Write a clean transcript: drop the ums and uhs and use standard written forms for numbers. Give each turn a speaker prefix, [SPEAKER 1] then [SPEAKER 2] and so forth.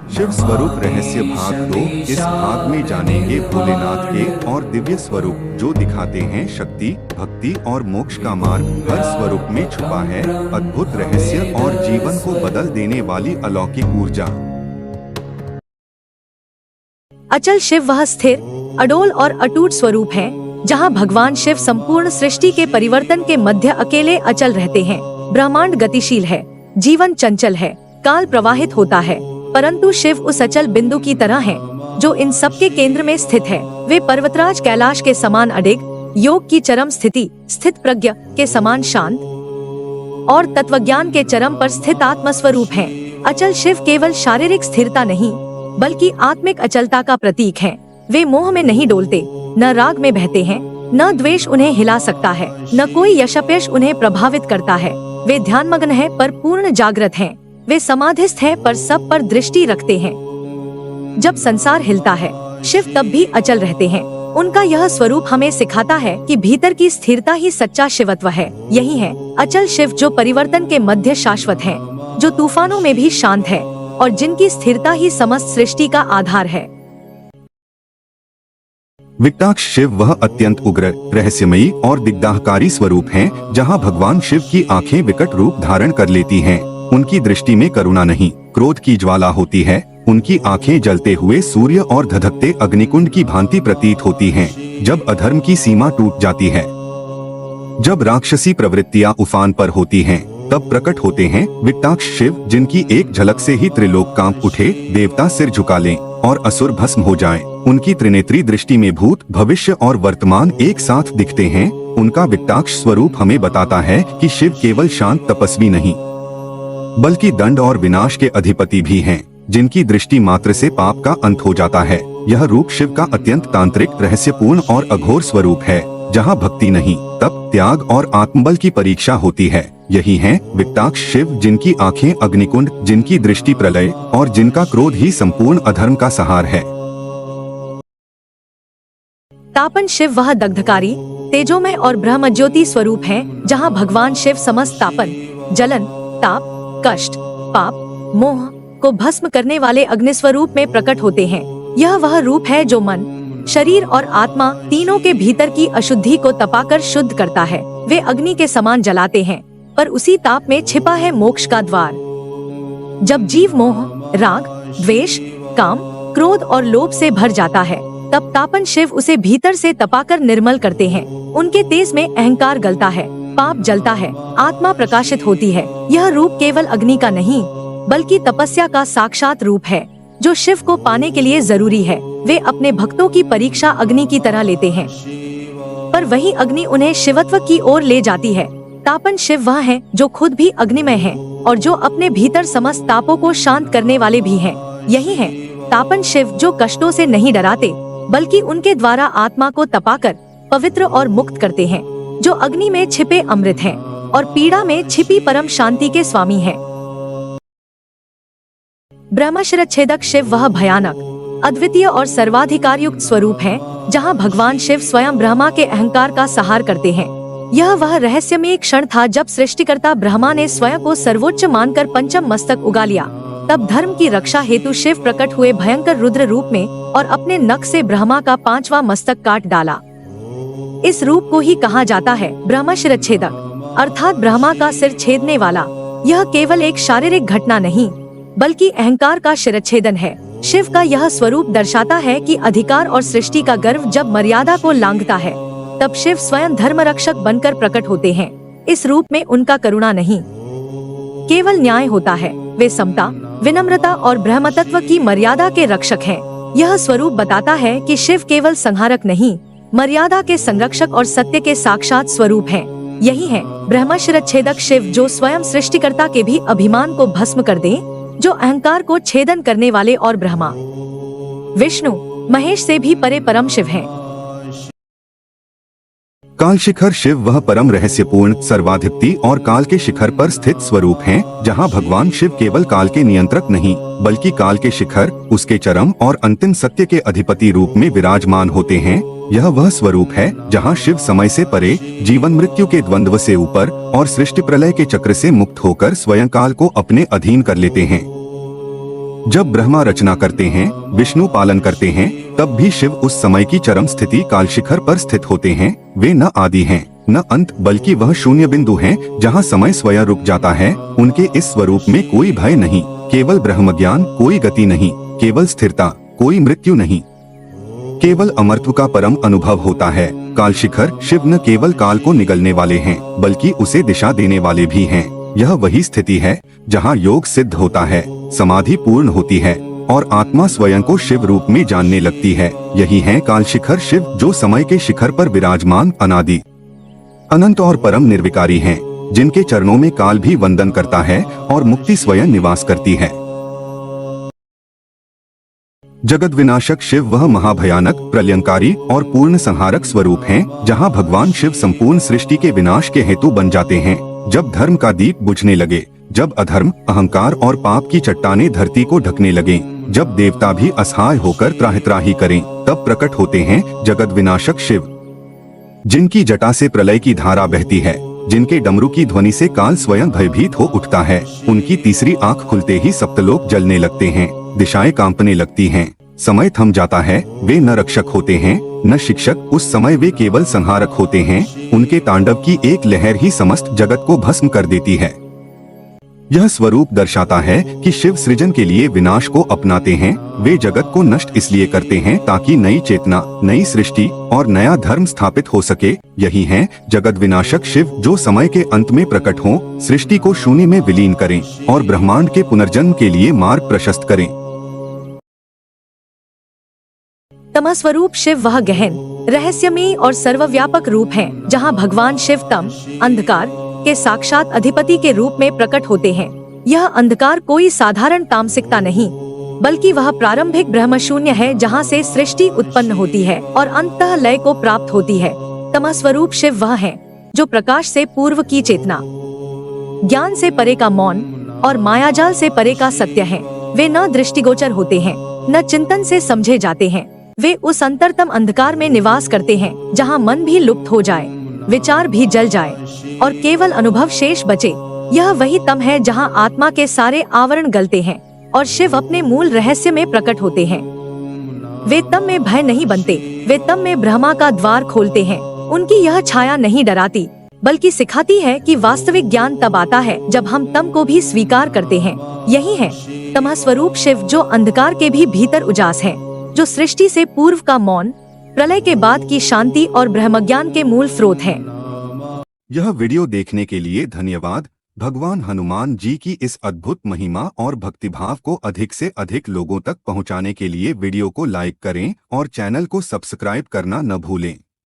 [SPEAKER 1] शिव स्वरूप रहस्य भाग 2। इस भाग में जानेंगे भोलेनाथ के और दिव्य स्वरूप जो दिखाते हैं शक्ति, भक्ति और मोक्ष का मार्ग। हर स्वरूप में छुपा है अद्भुत रहस्य और जीवन को बदल देने वाली अलौकिक ऊर्जा।
[SPEAKER 2] अचल शिव वह स्थिर, अडोल और अटूट स्वरूप है जहाँ भगवान शिव संपूर्ण सृष्टि के परिवर्तन के मध्य अकेले अचल रहते हैं। ब्रह्मांड गतिशील है, जीवन चंचल है, काल प्रवाहित होता है, परंतु शिव उस अचल बिंदु की तरह हैं, जो इन सबके केंद्र में स्थित है। वे पर्वतराज कैलाश के समान अडिग, योग की चरम स्थिति, स्थित प्रज्ञ के समान शांत और तत्वज्ञान के चरम पर स्थित आत्मस्वरूप हैं। अचल शिव केवल शारीरिक स्थिरता नहीं, बल्कि आत्मिक अचलता का प्रतीक है। वे मोह में नहीं डोलते, न राग में बहते हैं, न द्वेष उन्हें हिला सकता है, न कोई यशपेश उन्हें प्रभावित करता है। वे ध्यानमग्न हैं पर पूर्ण जागृत हैं। वे समाधिस्थ हैं पर सब पर दृष्टि रखते हैं। जब संसार हिलता है, शिव तब भी अचल रहते हैं। उनका यह स्वरूप हमें सिखाता है कि भीतर की स्थिरता ही सच्चा शिवत्व है। यही है अचल शिव, जो परिवर्तन के मध्य शाश्वत है, जो तूफानों में भी शांत है और जिनकी स्थिरता ही समस्त सृष्टि का आधार है।
[SPEAKER 1] विकटाक्ष शिव वह अत्यंत उग्र, रहस्यमयी और दिग्दाहकारी स्वरूप हैं, जहां भगवान शिव की आंखें विकट रूप धारण कर लेती हैं। उनकी दृष्टि में करुणा नहीं, क्रोध की ज्वाला होती है। उनकी आंखें जलते हुए सूर्य और धधकते अग्निकुंड की भांति प्रतीत होती हैं। जब अधर्म की सीमा टूट जाती है, जब राक्षसी प्रवृत्तियां उफान पर होती हैं, तब प्रकट होते हैं विकटाक्ष शिव, जिनकी एक झलक से ही त्रिलोक कांप उठे, देवता सिर झुका लें और असुर भस्म हो जाएं। उनकी त्रिनेत्री दृष्टि में भूत, भविष्य और वर्तमान एक साथ दिखते हैं। उनका विकटाक्ष स्वरूप हमें बताता है कि शिव केवल शांत तपस्वी नहीं, बल्कि दंड और विनाश के अधिपति भी हैं, जिनकी दृष्टि मात्र से पाप का अंत हो जाता है। यह रूप शिव का अत्यंत तांत्रिक, रहस्यपूर्ण और अघोर स्वरूप है, जहाँ भक्ति नहीं, तप, त्याग और आत्मबल की परीक्षा होती है। यही है विकटाक्ष शिव, जिनकी आंखें अग्निकुंड, जिनकी दृष्टि प्रलय और जिनका क्रोध ही संपूर्ण अधर्म का सहार है।
[SPEAKER 2] तापन शिव वह दग्धकारी, तेजोमय और ब्रह्मज्योति स्वरूप है, जहाँ भगवान शिव समस्त तापन, जलन, ताप, कष्ट, पाप, मोह को भस्म करने वाले अग्निस्वरूप में प्रकट होते हैं। यह वह रूप है जो मन, शरीर और आत्मा तीनों के भीतर की अशुद्धि को तपाकर शुद्ध करता है। वे अग्नि के समान जलाते हैं, पर उसी ताप में छिपा है मोक्ष का द्वार। जब जीव मोह, राग, द्वेष, काम, क्रोध और लोभ से भर जाता है, तब तापन शिव उसे भीतर से तपाकर निर्मल करते हैं। उनके तेज में अहंकार गलता है, पाप जलता है, आत्मा प्रकाशित होती है। यह रूप केवल अग्नि का नहीं, बल्कि तपस्या का साक्षात रूप है, जो शिव को पाने के लिए जरूरी है। वे अपने भक्तों की परीक्षा अग्नि की तरह लेते हैं, पर वही अग्नि उन्हें शिवत्व की ओर ले जाती है। तापन शिव वह है जो खुद भी अग्निमय है और जो अपने भीतर समस्त तापों को शांत करने वाले भी हैं। यही है तापन शिव, जो कष्टों से नहीं डराते, बल्कि उनके द्वारा आत्मा को तपाकर पवित्र और मुक्त करते हैं, जो अग्नि में छिपे अमृत हैं और पीड़ा में छिपी परम शांति के स्वामी हैं। ब्रह्मशिरच्छेदक शिव वह भयानक, अद्वितीय और सर्वाधिकार युक्त स्वरूप है, जहाँ भगवान शिव स्वयं ब्रह्मा के अहंकार का सहार करते हैं। यह वह रहस्यमय क्षण था जब सृष्टिकर्ता ब्रह्मा ने स्वयं को सर्वोच्च मानकर पंचम मस्तक उगा लिया। तब धर्म की रक्षा हेतु शिव प्रकट हुए भयंकर रुद्र रूप में और अपने नख से ब्रह्मा का 5वां मस्तक काट डाला। इस रूप को ही कहा जाता है ब्रह्मशिरच्छेदक, अर्थात ब्रह्मा का सिर छेदने वाला। यह केवल एक शारीरिक घटना नहीं, बल्कि अहंकार का शिरच्छेदन है। शिव का यह स्वरूप दर्शाता है कि अधिकार और सृष्टि का गर्व जब मर्यादा को लांघता है, तब शिव स्वयं धर्म रक्षक बनकर प्रकट होते हैं। इस रूप में उनका करुणा नहीं, केवल न्याय होता है। वे समता, विनम्रता और ब्रह्मतत्व की मर्यादा के रक्षक हैं। यह स्वरूप बताता है कि शिव केवल संहारक नहीं, मर्यादा के संरक्षक और सत्य के साक्षात स्वरूप हैं। यही है ब्रह्मशिरच्छेदक शिव, जो स्वयं सृष्टिकर्ता के भी अभिमान को भस्म कर दे, जो अहंकार को छेदन करने वाले और ब्रह्मा, विष्णु, महेश से भी परे परम शिव हैं।
[SPEAKER 1] काल शिखर शिव वह परम रहस्यपूर्ण, सर्वाधिपति और काल के शिखर पर स्थित स्वरूप हैं, जहां भगवान शिव केवल काल के नियंत्रक नहीं, बल्कि काल के शिखर, उसके चरम और अंतिम सत्य के अधिपति रूप में विराजमान होते हैं। यह वह स्वरूप है जहां शिव समय से परे, जीवन मृत्यु के द्वंद्व से ऊपर और सृष्टि प्रलय के चक्र से मुक्त होकर स्वयं काल को अपने अधीन कर लेते हैं। जब ब्रह्मा रचना करते हैं, विष्णु पालन करते हैं, तब भी शिव उस समय की चरम स्थिति कालशिखर पर स्थित होते हैं। वे न आदि हैं, न अंत, बल्कि वह शून्य बिंदु हैं, जहाँ समय स्वयं रुक जाता है। उनके इस स्वरूप में कोई भय नहीं, केवल ब्रह्म ज्ञान, कोई गति नहीं, केवल स्थिरता, कोई मृत्यु नहीं, केवल अमरत्व का परम अनुभव होता है। कालशिखर शिव न केवल काल को निगलने वाले हैं, बल्कि उसे दिशा देने वाले भी हैं। यह वही स्थिति है जहाँ योग सिद्ध होता है, समाधि पूर्ण होती है और आत्मा स्वयं को शिव रूप में जानने लगती है। यही है कालशिखर शिव, जो समय के शिखर पर विराजमान, अनादि, अनंत और परम निर्विकारी हैं, जिनके चरणों में काल भी वंदन करता है और मुक्ति स्वयं निवास करती है। जगत विनाशक शिव वह महाभयानक, प्रलयंकारी और पूर्ण संहारक स्वरूप हैं, जहां भगवान शिव संपूर्ण सृष्टि के विनाश के हेतु बन जाते हैं। जब धर्म का दीप बुझने लगे, जब अधर्म, अहंकार और पाप की चट्टानें धरती को ढकने लगे, जब देवता भी असहाय होकर त्राहि करें, तब प्रकट होते हैं जगत विनाशक शिव, जिनकी जटा से प्रलय की धारा बहती है, जिनके डमरू की ध्वनि से काल स्वयं भयभीत हो उठता है। उनकी तीसरी आंख खुलते ही सप्तलोक जलने लगते हैं, दिशाएं कांपने लगती हैं, समय थम जाता है। वे न रक्षक होते हैं, न शिक्षक, उस समय वे केवल संहारक होते हैं। उनके तांडव की एक लहर ही समस्त जगत को भस्म कर देती है। यह स्वरूप दर्शाता है कि शिव सृजन के लिए विनाश को अपनाते हैं। वे जगत को नष्ट इसलिए करते हैं ताकि नई चेतना, नई सृष्टि और नया धर्म स्थापित हो सके। यही है जगत विनाशक शिव, जो समय के अंत में प्रकट हों, सृष्टि को शून्य में विलीन करें और ब्रह्मांड के पुनर्जन्म के लिए मार्ग प्रशस्त करें।
[SPEAKER 2] तम स्वरूप शिव वह गहन, रहस्यमयी और सर्वव्यापक रूप है, जहाँ भगवान शिव तम, अंधकार के साक्षात अधिपति के रूप में प्रकट होते हैं। यह अंधकार कोई साधारण तामसिकता नहीं, बल्कि वह प्रारंभिक ब्रह्म शून्य है, जहाँ से सृष्टि उत्पन्न होती है और अंततः लय को प्राप्त होती है। तम स्वरूप शिव वह है जो प्रकाश से पूर्व की चेतना, ज्ञान से परे का मौन और मायाजाल से परे का सत्य है। वे न दृष्टिगोचर होते हैं, न चिंतन से समझे जाते हैं। वे उस अंतरतम अंधकार में निवास करते हैं, जहाँ मन भी लुप्त हो जाए, विचार भी जल जाए और केवल अनुभव शेष बचे। यह वही तम है जहाँ आत्मा के सारे आवरण गलते हैं और शिव अपने मूल रहस्य में प्रकट होते हैं। वे तम में भय नहीं बनते, वे तम में ब्रह्मा का द्वार खोलते हैं। उनकी यह छाया नहीं डराती, बल्कि सिखाती है कि वास्तविक ज्ञान तब आता है जब हम तम को भी स्वीकार करते हैं। यही है तम स्वरूप शिव, जो अंधकार के भी भीतर उजास है, जो सृष्टि से पूर्व का मौन, प्रलय के बाद की शांति और ब्रह्मज्ञान के मूल स्रोत है।
[SPEAKER 1] यह वीडियो देखने के लिए धन्यवाद। भगवान हनुमान जी की इस अद्भुत महिमा और भक्तिभाव को अधिक से अधिक लोगों तक पहुंचाने के लिए वीडियो को लाइक करें और चैनल को सब्सक्राइब करना न भूलें।